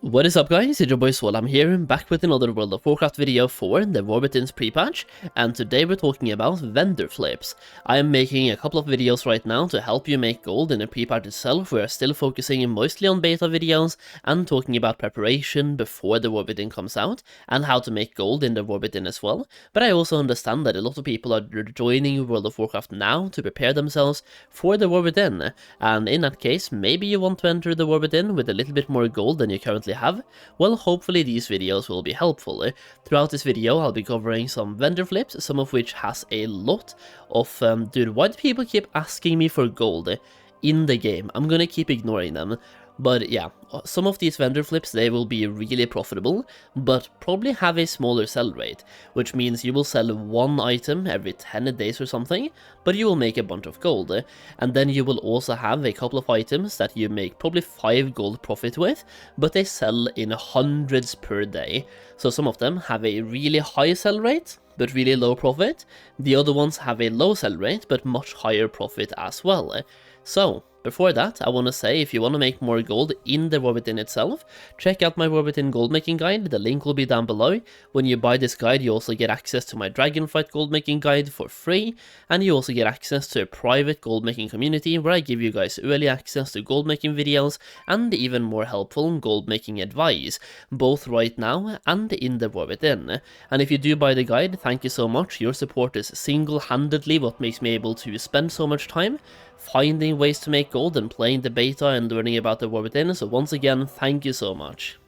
What is up guys, it's your boy Solheim here, back with another World of Warcraft video for the War Within Prepatch, and today we're talking about vendor flips. I am making a couple of videos right now to help you make gold in the Prepatch itself. We are still focusing mostly on beta videos and talking about preparation before the War Within comes out, and how to make gold in the War Within as well. But I also understand that a lot of people are joining World of Warcraft now to prepare themselves for the War Within, and in that case, maybe you want to enter the War Within with a little bit more gold than you currently have. Well, hopefully these videos will be helpful. Throughout this video I'll be covering some vendor flips, some of which has a lot of dude, why do people keep asking me for gold in the game? I'm gonna keep ignoring them. But yeah, some of these vendor flips, they will be really profitable, but probably have a smaller sell rate, which means you will sell one item every 10 days or something, but you will make a bunch of gold. And then you will also have a couple of items that you make probably 5 gold profit with, but they sell in hundreds per day. So some of them have a really high sell rate, but really low profit. The other ones have a low sell rate, but much higher profit as well. So, before that, I want to say, if you want to make more gold in the War Within itself, check out my War Within Goldmaking Guide, the link will be down below. When you buy this guide, you also get access to my Dragonflight Goldmaking Guide for free, and you also get access to a private goldmaking community where I give you guys early access to goldmaking videos and even more helpful goldmaking advice, both right now and in the War Within. And if you do buy the guide, thank you so much. Your support is single-handedly what makes me able to spend so much time finding ways to make gold and playing the beta and learning about the War Within, so once again, thank you so much.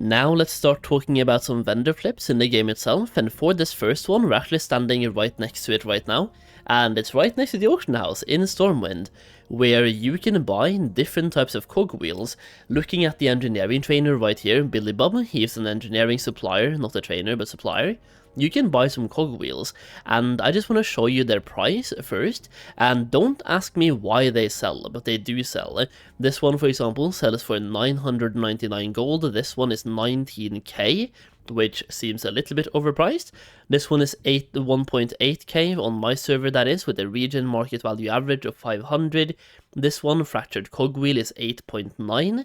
Now let's start talking about some vendor flips in the game itself, and for this first one we're actually standing right next to it right now, and it's right next to the auction house in Stormwind, where you can buy different types of cogwheels. Looking at the engineering trainer right here, Billy Bob, he's an engineering supplier, not a trainer but supplier. You can buy some cogwheels, and I just want to show you their price first, and don't ask me why they sell, but they do sell. This one, for example, sells for 999 gold, this one is 19k, which seems a little bit overpriced. This one is 1.8k on my server, that is, with a region market value average of 500. This one, Fractured Cogwheel, is 8.9,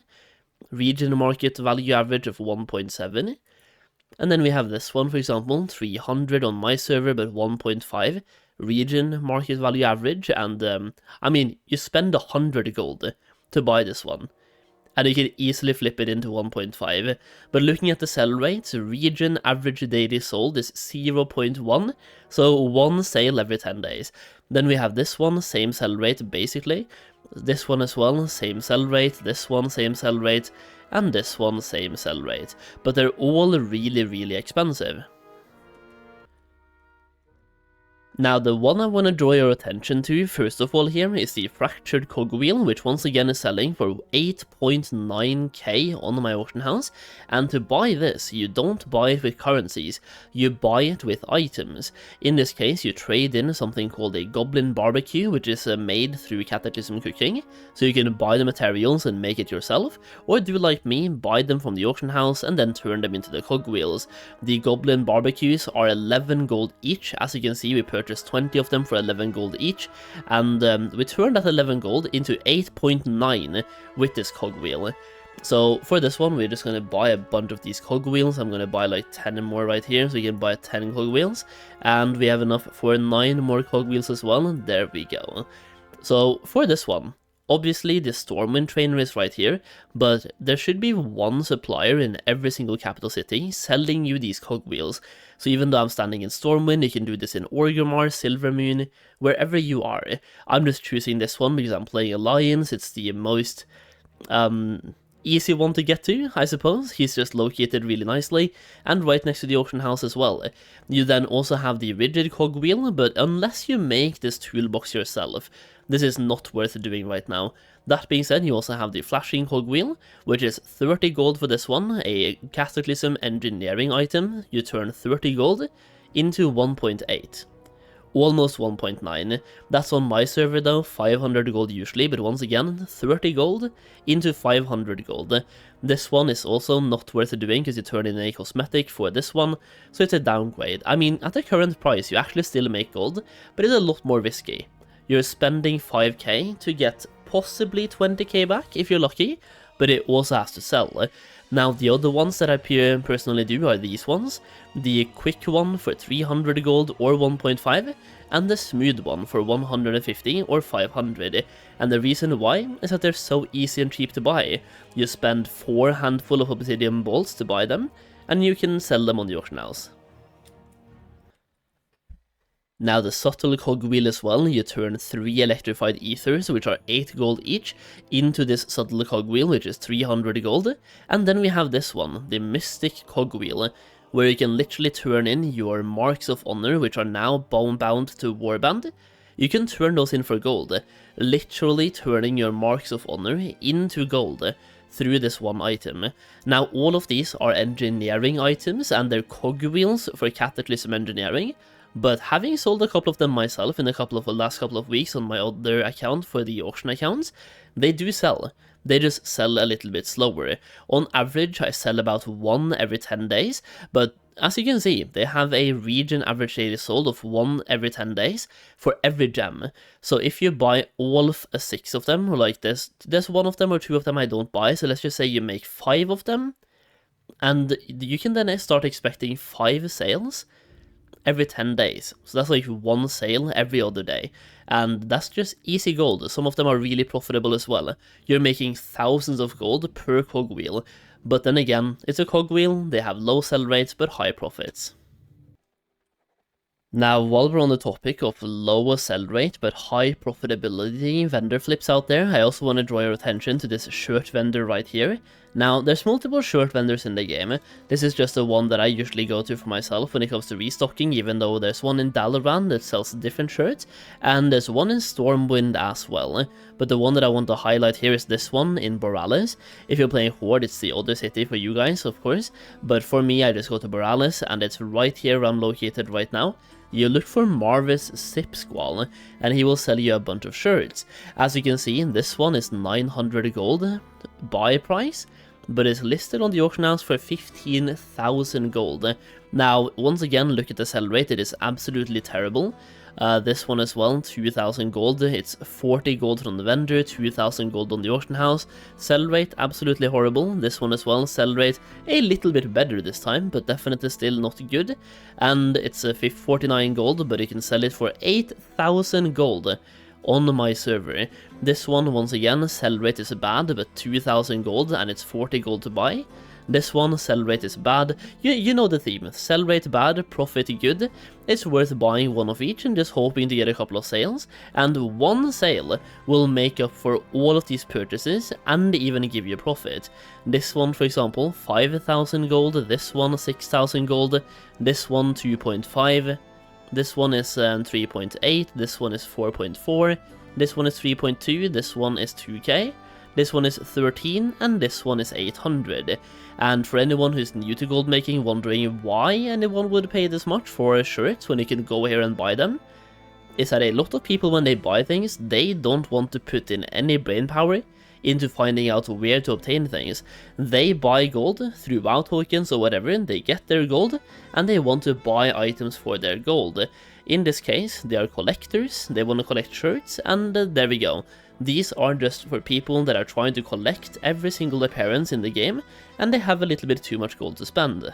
region market value average of 1.7. And then we have this one, for example, 300 on my server, but 1.5 region market value average, and I mean, you spend 100 gold to buy this one, and you can easily flip it into 1.5, but looking at the sell rates, region average daily sold is 0.1, so one sale every 10 days. Then we have this one, same sell rate basically, this one as well, same sell rate, this one, same sell rate, and this one, same sell rate, but they're all really expensive. Now, the one I want to draw your attention to first of all here is the Fractured Cogwheel, which once again is selling for 8.9k on my auction house, and to buy this, you don't buy it with currencies, you buy it with items. In this case, you trade in something called a Goblin Barbecue, which is made through Catechism Cooking, so you can buy the materials and make it yourself, or do like me, buy them from the auction house and then turn them into the cogwheels. The Goblin Barbecues are 11 gold each, as you can see we purchased 20 of them for 11 gold each, and we turned that 11 gold into 8.9 with this cogwheel. So for this one, we're just going to buy a bunch of these cogwheels. I'm going to buy like 10 more right here, so you can buy 10 cogwheels, and we have enough for 9 more cogwheels as well. There we go. So for this one, obviously the Stormwind trainer is right here, but there should be one supplier in every single capital city selling you these cogwheels. So even though I'm standing in Stormwind, you can do this in Orgrimmar, Silvermoon, wherever you are. I'm just choosing this one because I'm playing Alliance, it's the most easy one to get to, I suppose. He's just located really nicely, and right next to the auction house as well. You then also have the Rigid Cogwheel, but unless you make this toolbox yourself, this is not worth doing right now. That being said, you also have the Flashing Cogwheel, which is 30 gold for this one, a Cataclysm engineering item. You turn 30 gold into 1.8. Almost 1.9. That's on my server though, 500 gold usually, but once again, 30 gold into 500 gold. This one is also not worth doing because you turn in a Cosmetic for this one, so it's a downgrade. I mean, at the current price you actually still make gold, but it's a lot more risky. You're spending 5k to get possibly 20k back if you're lucky, but it also has to sell. Now the other ones that I personally do are these ones, the quick one for 300 gold or 1.5, and the smooth one for 150 or 500, and the reason why is that they're so easy and cheap to buy. You spend 4 handful of obsidian bolts to buy them, and you can sell them on the auction house. Now the subtle cogwheel as well, you turn 3 electrified ethers, which are 8 gold each, into this subtle cogwheel, which is 300 gold, and then we have this one, the mystic cogwheel, where you can literally turn in your marks of honor, which are now bound to warband. You can turn those in for gold, literally turning your marks of honor into gold through this one item. Now all of these are engineering items, and they're cogwheels for Cataclysm engineering, but having sold a couple of them myself in the last couple of weeks on my other account for the auction accounts, they do sell. They just sell a little bit slower. On average, I sell about 1 every 10 days, but as you can see, they have a region average daily sold of 1 every 10 days for every gem. So if you buy all 6 of them, or like there's 1 of them or 2 of them I don't buy, so let's just say you make 5 of them, and you can then start expecting 5 sales every 10 days. So that's like 1 sale every other day. And that's just easy gold. Some of them are really profitable as well. You're making thousands of gold per cogwheel. But then again, it's a cogwheel, they have low sell rates but high profits. Now, while we're on the topic of low sell rate but high profitability vendor flips out there, I also want to draw your attention to this shirt vendor right here. Now, there's multiple shirt vendors in the game. This is just the one that I usually go to for myself when it comes to restocking, even though there's one in Dalaran that sells different shirts, and there's one in Stormwind as well. But the one that I want to highlight here is this one in Borales. If you're playing Horde, it's the other city for you guys, of course, but for me, I just go to Borales, and it's right here where I'm located right now. You look for Marvis Sipsquall, and he will sell you a bunch of shirts. As you can see, this one is 900 gold buy price, but is listed on the auction house for 15,000 gold. Now, once again, look at the sell rate, it is absolutely terrible. This one as well, 2,000 gold, it's 40 gold from the vendor, 2,000 gold on the auction house. Sell rate, absolutely horrible. This one as well, sell rate a little bit better this time, but definitely still not good. And it's 49 gold, but you can sell it for 8,000 gold on my server. This one, once again, sell rate is bad, but 2,000 gold, and it's 40 gold to buy. This one, sell rate is bad. You know the theme. Sell rate bad, profit good. It's worth buying one of each and just hoping to get a couple of sales. And one sale will make up for all of these purchases and even give you a profit. This one, for example, 5,000 gold. This one, 6,000 gold. This one, 2.5. This one is 3.8. This one is 4.4. This one is 3.2. This one is 2k. This one is 13, and this one is 800. And for anyone who's new to gold making, wondering why anyone would pay this much for shirts when you can go here and buy them, is that a lot of people, when they buy things, they don't want to put in any brain power into finding out where to obtain things. They buy gold through WoW tokens or whatever, they get their gold, and they want to buy items for their gold. In this case, they are collectors, they want to collect shirts, and there we go. These are just for people that are trying to collect every single appearance in the game, and they have a little bit too much gold to spend.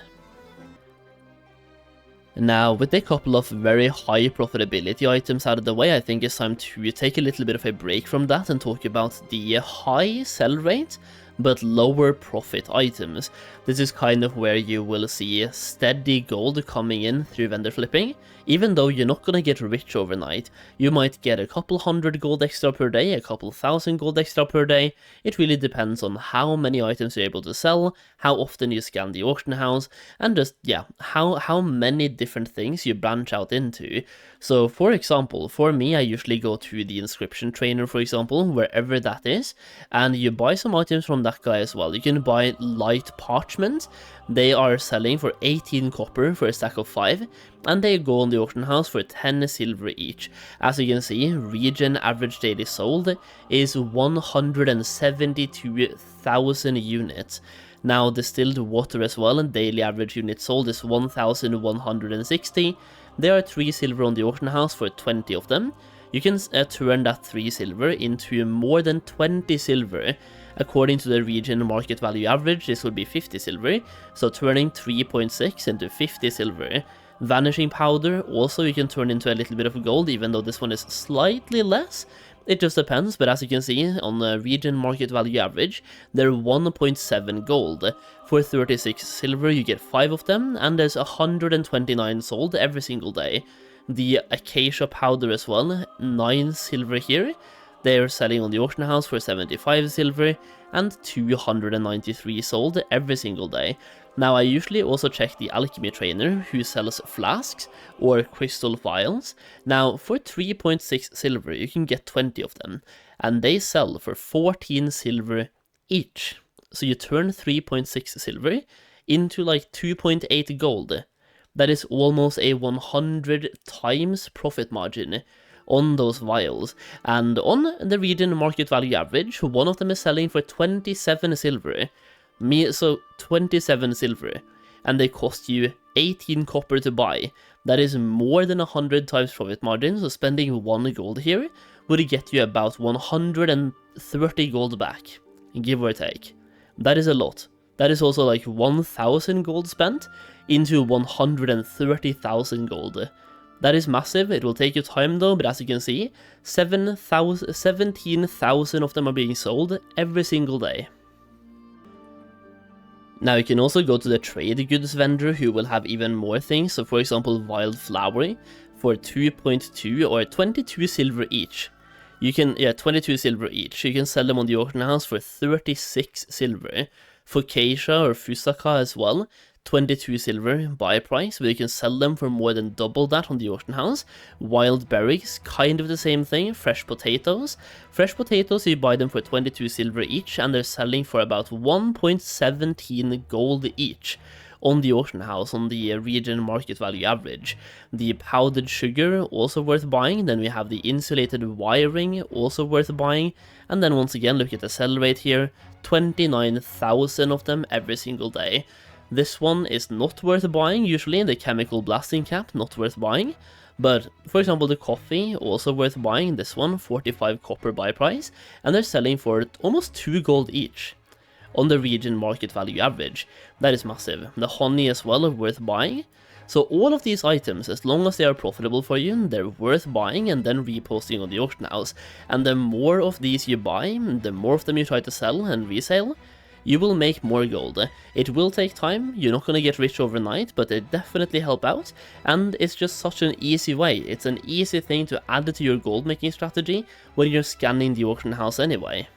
Now, with a couple of very high profitability items out of the way, I think it's time to take a little bit of a break from that and talk about the high sell rate but lower profit items. This is kind of where you will see steady gold coming in through vendor flipping. Even though you're not gonna get rich overnight, you might get a couple hundred gold extra per day, a couple thousand gold extra per day. It really depends on how many items you're able to sell, how often you scan the auction house, and just, yeah, how many different things you branch out into. So, for example, for me, I usually go to the inscription trainer, for example, wherever that is, and you buy some items from that guy as well. You can buy light parchment. They are selling for 18 copper for a stack of 5, and they go on the auction house for 10 silver each. As you can see, region average daily sold is 172,000 units. Now, distilled water as well, and daily average unit sold is 1,160. There are 3 silver on the auction house for 20 of them. you can turn that 3 silver into more than 20 silver. According to the region market value average, this would be 50 silver, so turning 3.6 into 50 silver. Vanishing powder, also you can turn into a little bit of gold, even though this one is slightly less. It just depends, but as you can see, on the region market value average, they're 1.7 gold. For 36 silver, you get 5 of them, and there's 129 sold every single day. The acacia powder as well, 9 silver here. They're selling on the auction house for 75 silver, and 293 sold every single day. Now I usually also check the alchemy trainer who sells flasks or crystal vials. Now for 3.6 silver you can get 20 of them, and they sell for 14 silver each. So you turn 3.6 silver into like 2.8 gold. That is almost a 100 times profit margin on those vials, and on the region market value average, one of them is selling for 27 silver. So 27 silver, and they cost you 18 copper to buy. That is more than 100 times profit margin, so spending 1 gold here would get you about 130 gold back, give or take. That is a lot. That is also like 1,000 gold spent into 130,000 gold. That is massive. It will take you time though, but as you can see, 17,000 of them are being sold every single day. Now you can also go to the trade goods vendor who will have even more things. So for example, wild flower for 2.2 or 22 silver each. You can, 22 silver each. You can sell them on the auction house for 36 silver. Focaccia or Fusaka as well, 22 silver buy price, but you can sell them for more than double that on the auction house. Wild berries, kind of the same thing. Fresh potatoes, you buy them for 22 silver each, and they're selling for about 1.17 gold each on the auction house on the region market value average. The powdered sugar, also worth buying. Then we have the insulated wiring, also worth buying. And then once again, look at the sell rate here, 29,000 of them every single day. This one is not worth buying, usually, the chemical blasting cap, not worth buying. But, for example, the coffee, also worth buying, this one, 45 copper buy price, and they're selling for almost 2 gold each on the region market value average. That is massive. The honey as well, worth buying. So all of these items, as long as they are profitable for you, they're worth buying and then reposting on the auction house. And the more of these you buy, the more of them you try to sell and resale, you will make more gold. It will take time, you're not gonna get rich overnight, but they definitely help out, and it's just such an easy way. It's an easy thing to add to your gold making strategy when you're scanning the auction house anyway.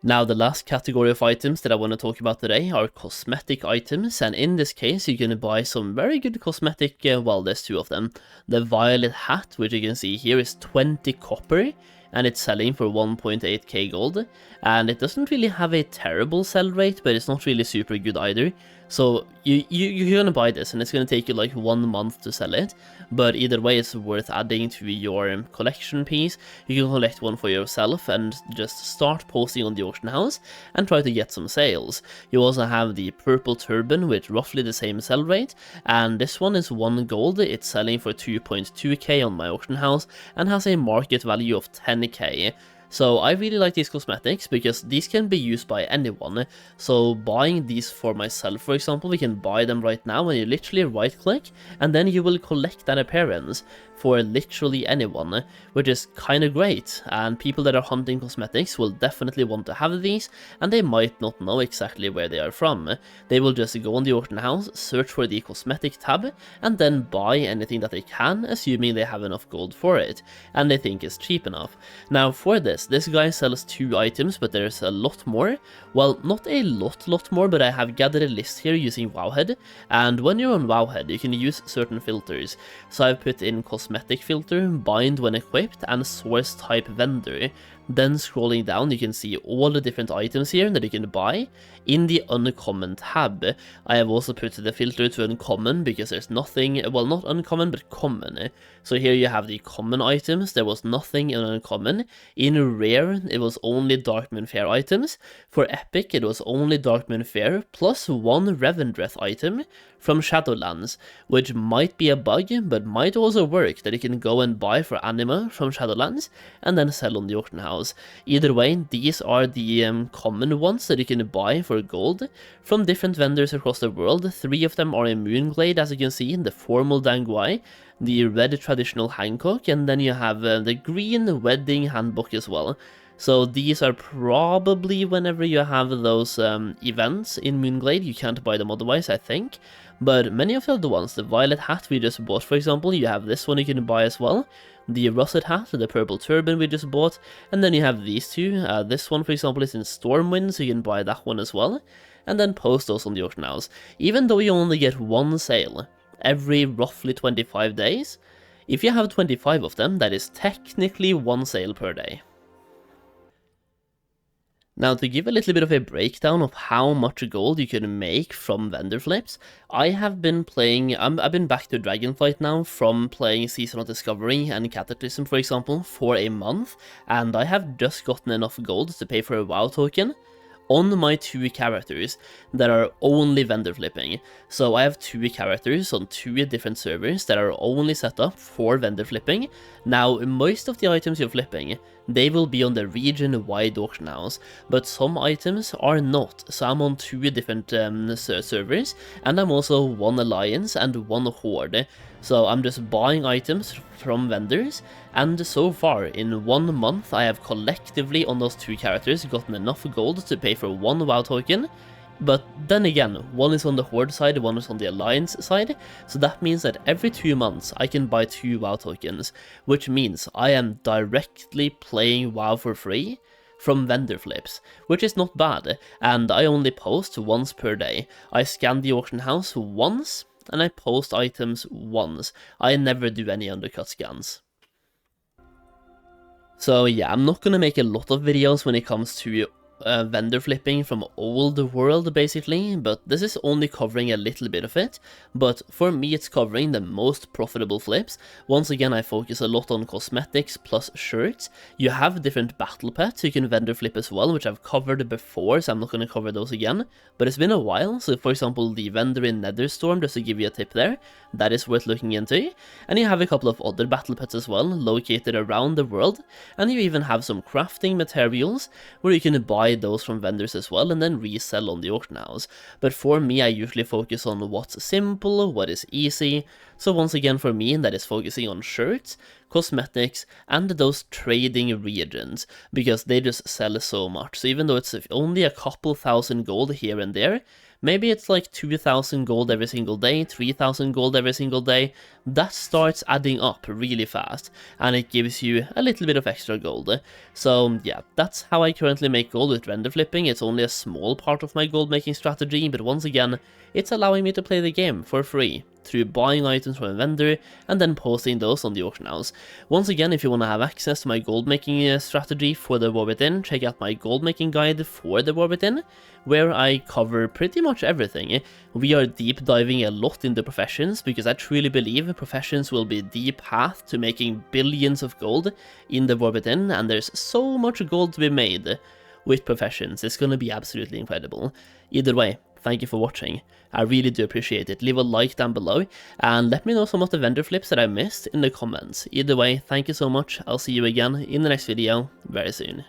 Now the last category of items that I want to talk about today are cosmetic items, and in this case you can buy some very good cosmetic, well, there's 2 of them. The violet hat, which you can see here, is 20 copper, and it's selling for 1.8k gold, and it doesn't really have a terrible sell rate, but it's not really super good either. So you're gonna buy this, and it's gonna take you like 1 month to sell it, but either way it's worth adding to your collection piece. You can collect one for yourself and just start posting on the auction house and try to get some sales. You also have the purple turban with roughly the same sell rate, and this one is 1 gold. It's selling for 2.2k on my auction house and has a market value of 10k. So I really like these cosmetics because these can be used by anyone. So buying these for myself, for example, we can buy them right now and you literally right click and then you will collect that appearance for literally anyone, which is kind of great. And people that are hunting cosmetics will definitely want to have these, and they might not know exactly where they are from. They will just go on the auction house, search for the cosmetic tab, and then buy anything that they can, assuming they have enough gold for it, and they think it's cheap enough. Now for this guy sells 2 items, but there's a lot more. Well, not a lot more, but I have gathered a list here using Wowhead, and when you're on Wowhead, you can use certain filters. So I've put in cosmetic filter, bind when equipped, and source type vendor. Then scrolling down, you can see all the different items here that you can buy in the uncommon tab. I have also put the filter to uncommon because there's nothing, well, not uncommon, but common. So here you have the common items. There was nothing in uncommon. In rare, it was only Darkmoon Fair items. For epic, it was only Darkmoon Fair plus 1 Revendreth item from Shadowlands, which might be a bug, but might also work, that you can go and buy for anima from Shadowlands, and then sell on the auction house. Either way, these are the common ones that you can buy for gold from different vendors across the world. 3 of them are in Moonglade, as you can see, the formal Danguai, the red traditional Hancock, and then you have the green wedding handbook as well. So these are probably whenever you have those events in Moonglade, you can't buy them otherwise, I think. But many of the other ones, the violet hat we just bought, for example, you have this one you can buy as well. The russet hat, the purple turban we just bought, and then you have these two. This one, for example, is in Stormwind, so you can buy that one as well. And then post those on the auction house. Even though you only get one sale every roughly 25 days, if you have 25 of them, that is technically one sale per day. Now, to give a little bit of a breakdown of how much gold you can make from vendor flips, I have been playing, I've been back to Dragonflight now from playing Season of Discovery and Cataclysm, for example, for a month, and I have just gotten enough gold to pay for a WoW token on my 2 characters that are only vendor flipping. So I have 2 characters on 2 different servers that are only set up for vendor flipping. Now, most of the items you're flipping, they will be on the region-wide auction house, but some items are not. So I'm on 2 different servers, and I'm also 1 alliance and 1 horde. So I'm just buying items from vendors, and so far in 1 month I have collectively on those 2 characters gotten enough gold to pay for 1 WoW token. But then again, one is on the horde side, one is on the alliance side, so that means that every 2 months I can buy 2 WoW tokens, which means I am directly playing WoW for free from vendor flips, which is not bad, and I only post once per day. I scan the auction house once, and I post items once. I never do any undercut scans. So yeah, I'm not gonna make a lot of videos when it comes to vendor flipping from old world basically, but this is only covering a little bit of it. But for me it's covering the most profitable flips. Once again, I focus a lot on cosmetics plus shirts. You have different battle pets you can vendor flip as well, which I've covered before, so I'm not going to cover those again, but it's been a while. So for example, the vendor in Netherstorm, just to give you a tip there, that is worth looking into. And you have a couple of other battle pets as well located around the world, and you even have some crafting materials where you can buy those from vendors as well and then resell on the auction house. But for me, I usually focus on what's simple, what is easy. So once again, for me, that is focusing on shirts, cosmetics, and those trading regions, because they just sell so much. So even though it's only a couple thousand gold here and there, maybe it's like 2,000 gold every single day, 3,000 gold every single day, that starts adding up really fast, and it gives you a little bit of extra gold. So yeah, that's how I currently make gold with vendor flipping. It's only a small part of my gold making strategy, but once again, it's allowing me to play the game for free through buying items from a vendor and then posting those on the auction house. Once again, if you want to have access to my gold making strategy for the War Within, check out my gold making guide for the War Within, where I cover pretty much everything. We are deep diving a lot into professions, because I truly believe professions will be the path to making billions of gold in the War Within, and there's so much gold to be made with professions. It's going to be absolutely incredible. Either way, thank you for watching. I really do appreciate it. Leave a like down below and let me know some of the vendor flips that I missed in the comments. Either way, thank you so much. I'll see you again in the next video very soon.